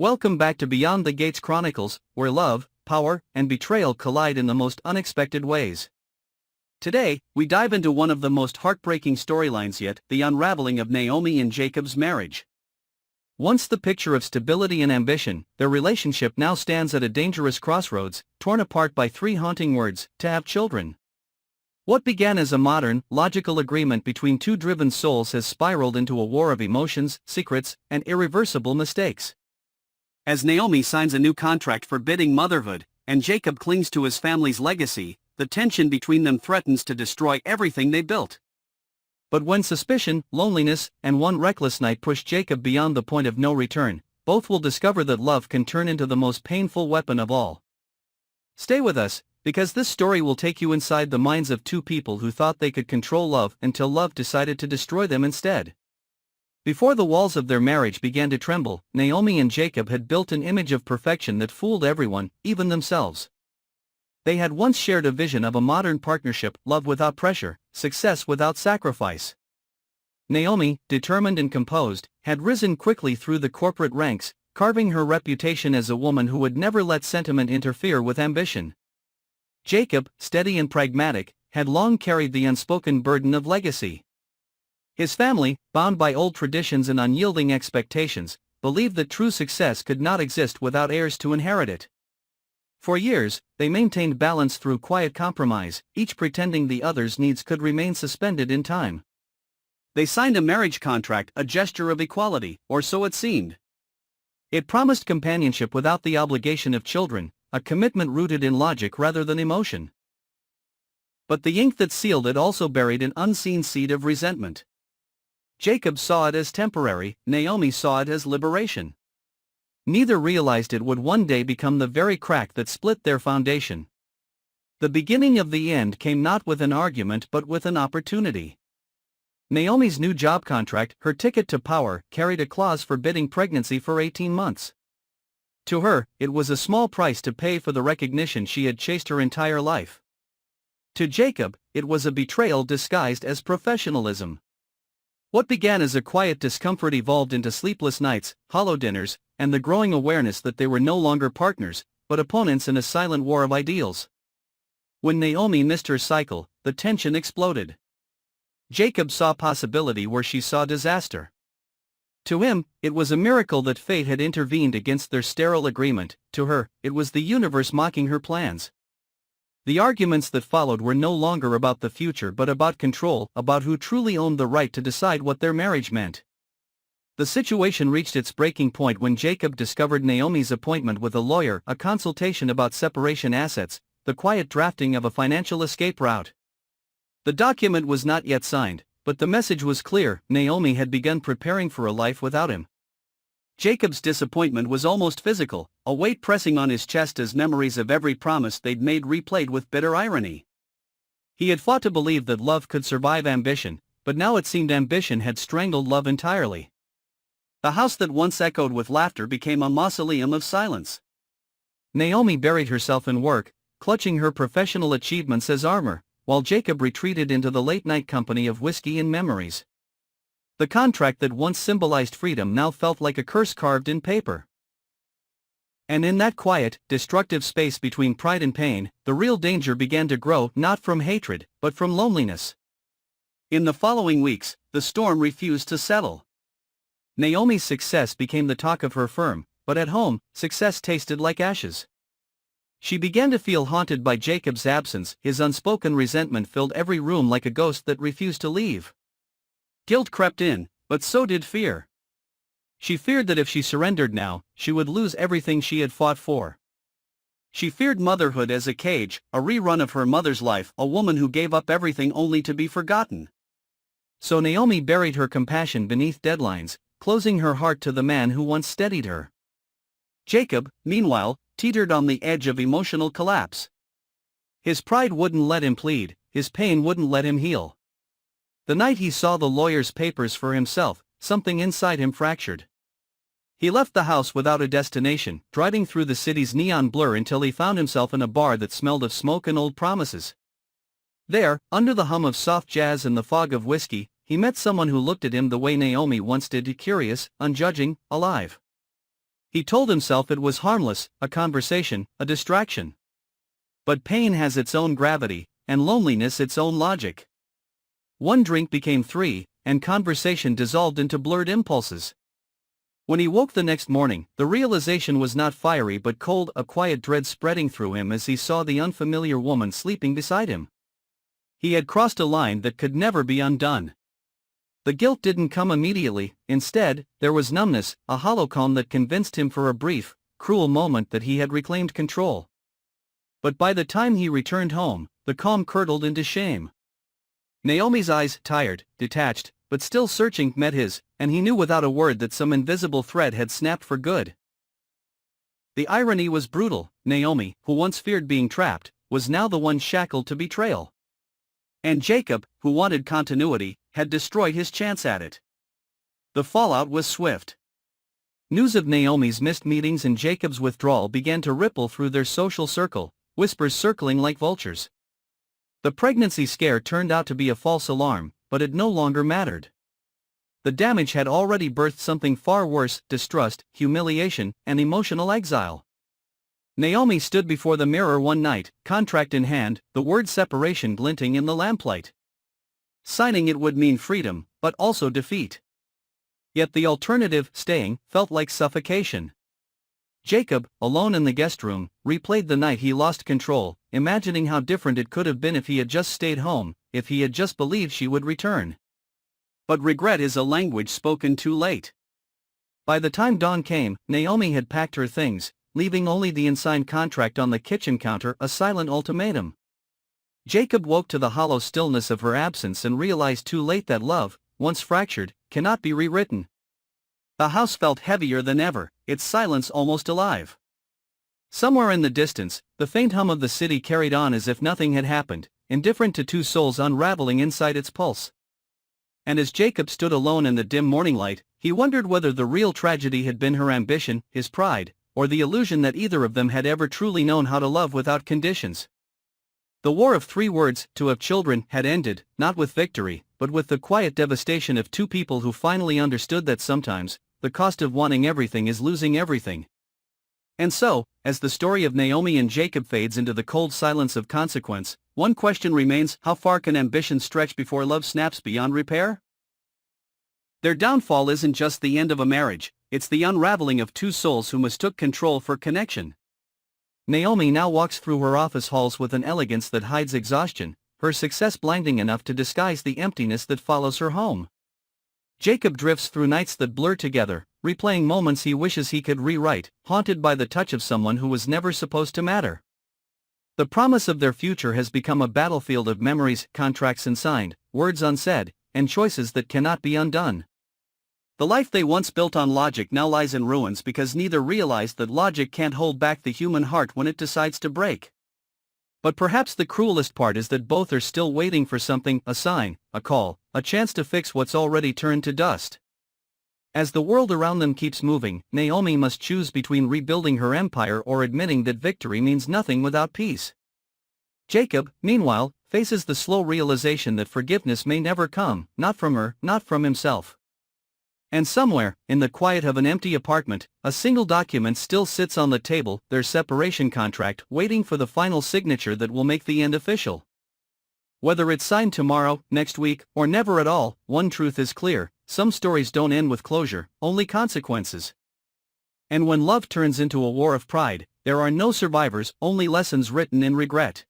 Welcome back to Beyond the Gates Chronicles, where love, power, and betrayal collide in the most unexpected ways. Today, we dive into one of the most heartbreaking storylines yet, the unraveling of Naomi and Jacob's marriage. Once the picture of stability and ambition, their relationship now stands at a dangerous crossroads, torn apart by three haunting words: to have children. What began as a modern, logical agreement between two driven souls has spiraled into a war of emotions, secrets, and irreversible mistakes. As Naomi signs a new contract forbidding motherhood, and Jacob clings to his family's legacy, the tension between them threatens to destroy everything they built. But when suspicion, loneliness, and one reckless night push Jacob beyond the point of no return, both will discover that love can turn into the most painful weapon of all. Stay with us, because this story will take you inside the minds of two people who thought they could control love until love decided to destroy them instead. Before the walls of their marriage began to tremble, Naomi and Jacob had built an image of perfection that fooled everyone, even themselves. They had once shared a vision of a modern partnership: love without pressure, success without sacrifice. Naomi, determined and composed, had risen quickly through the corporate ranks, carving her reputation as a woman who would never let sentiment interfere with ambition. Jacob, steady and pragmatic, had long carried the unspoken burden of legacy. His family, bound by old traditions and unyielding expectations, believed that true success could not exist without heirs to inherit it. For years, they maintained balance through quiet compromise, each pretending the other's needs could remain suspended in time. They signed a marriage contract, a gesture of equality, or so it seemed. It promised companionship without the obligation of children, a commitment rooted in logic rather than emotion. But the ink that sealed it also buried an unseen seed of resentment. Jacob saw it as temporary, Naomi saw it as liberation. Neither realized it would one day become the very crack that split their foundation. The beginning of the end came not with an argument but with an opportunity. Naomi's new job contract, her ticket to power, carried a clause forbidding pregnancy for 18 months. To her, it was a small price to pay for the recognition she had chased her entire life. To Jacob, it was a betrayal disguised as professionalism. What began as a quiet discomfort evolved into sleepless nights, hollow dinners, and the growing awareness that they were no longer partners, but opponents in a silent war of ideals. When Naomi missed her cycle, the tension exploded. Jacob saw possibility where she saw disaster. To him, it was a miracle that fate had intervened against their sterile agreement; to her, it was the universe mocking her plans. The arguments that followed were no longer about the future but about control, about who truly owned the right to decide what their marriage meant. The situation reached its breaking point when Jacob discovered Naomi's appointment with a lawyer, a consultation about separation assets, the quiet drafting of a financial escape route. The document was not yet signed, but the message was clear: Naomi had begun preparing for a life without him. Jacob's disappointment was almost physical, a weight pressing on his chest as memories of every promise they'd made replayed with bitter irony. He had fought to believe that love could survive ambition, but now it seemed ambition had strangled love entirely. The house that once echoed with laughter became a mausoleum of silence. Naomi buried herself in work, clutching her professional achievements as armor, while Jacob retreated into the late-night company of whiskey and memories. The contract that once symbolized freedom now felt like a curse carved in paper. And in that quiet, destructive space between pride and pain, the real danger began to grow, not from hatred, but from loneliness. In the following weeks, the storm refused to settle. Naomi's success became the talk of her firm, but at home, success tasted like ashes. She began to feel haunted by Jacob's absence; his unspoken resentment filled every room like a ghost that refused to leave. Guilt crept in, but so did fear. She feared that if she surrendered now, she would lose everything she had fought for. She feared motherhood as a cage, a rerun of her mother's life, a woman who gave up everything only to be forgotten. So Naomi buried her compassion beneath deadlines, closing her heart to the man who once steadied her. Jacob, meanwhile, teetered on the edge of emotional collapse. His pride wouldn't let him plead, his pain wouldn't let him heal. The night he saw the lawyer's papers for himself, something inside him fractured. He left the house without a destination, driving through the city's neon blur until he found himself in a bar that smelled of smoke and old promises. There, under the hum of soft jazz and the fog of whiskey, he met someone who looked at him the way Naomi once did, curious, unjudging, alive. He told himself it was harmless, a conversation, a distraction. But pain has its own gravity, and loneliness its own logic. One drink became three, and conversation dissolved into blurred impulses. When he woke the next morning, the realization was not fiery but cold, a quiet dread spreading through him as he saw the unfamiliar woman sleeping beside him. He had crossed a line that could never be undone. The guilt didn't come immediately. Instead, there was numbness, a hollow calm that convinced him for a brief, cruel moment that he had reclaimed control. But by the time he returned home, the calm curdled into shame. Naomi's eyes, tired, detached, but still searching, met his, and he knew without a word that some invisible thread had snapped for good. The irony was brutal. Naomi, who once feared being trapped, was now the one shackled to betrayal. And Jacob, who wanted continuity, had destroyed his chance at it. The fallout was swift. News of Naomi's missed meetings and Jacob's withdrawal began to ripple through their social circle, whispers circling like vultures. The pregnancy scare turned out to be a false alarm, but it no longer mattered. The damage had already birthed something far worse: distrust, humiliation, and emotional exile. Naomi stood before the mirror one night, contract in hand, the word separation glinting in the lamplight. Signing it would mean freedom, but also defeat. Yet the alternative, staying, felt like suffocation. Jacob, alone in the guest room, replayed the night he lost control, imagining how different it could have been if he had just stayed home, if he had just believed she would return. But regret is a language spoken too late. By the time dawn came, Naomi had packed her things, leaving only the unsigned contract on the kitchen counter, a silent ultimatum. Jacob woke to the hollow stillness of her absence and realized too late that love, once fractured, cannot be rewritten. The house felt heavier than ever, its silence almost alive. Somewhere in the distance, the faint hum of the city carried on as if nothing had happened, indifferent to two souls unraveling inside its pulse. And as Jacob stood alone in the dim morning light, he wondered whether the real tragedy had been her ambition, his pride, or the illusion that either of them had ever truly known how to love without conditions. The war of 3 words, to have children, had ended, not with victory, but with the quiet devastation of two people who finally understood that sometimes, the cost of wanting everything is losing everything. And so, as the story of Naomi and Jacob fades into the cold silence of consequence, one question remains: how far can ambition stretch before love snaps beyond repair? Their downfall isn't just the end of a marriage, it's the unraveling of two souls who mistook control for connection. Naomi now walks through her office halls with an elegance that hides exhaustion, her success blinding enough to disguise the emptiness that follows her home. Jacob drifts through nights that blur together, replaying moments he wishes he could rewrite, haunted by the touch of someone who was never supposed to matter. The promise of their future has become a battlefield of memories, contracts unsigned, words unsaid, and choices that cannot be undone. The life they once built on logic now lies in ruins because neither realized that logic can't hold back the human heart when it decides to break. But perhaps the cruelest part is that both are still waiting for something: a sign, a call, a chance to fix what's already turned to dust. As the world around them keeps moving, Naomi must choose between rebuilding her empire or admitting that victory means nothing without peace. Jacob, meanwhile, faces the slow realization that forgiveness may never come, not from her, not from himself. And somewhere, in the quiet of an empty apartment, a single document still sits on the table: their separation contract, waiting for the final signature that will make the end official. Whether it's signed tomorrow, next week, or never at all, one truth is clear: some stories don't end with closure, only consequences. And when love turns into a war of pride, there are no survivors, only lessons written in regret.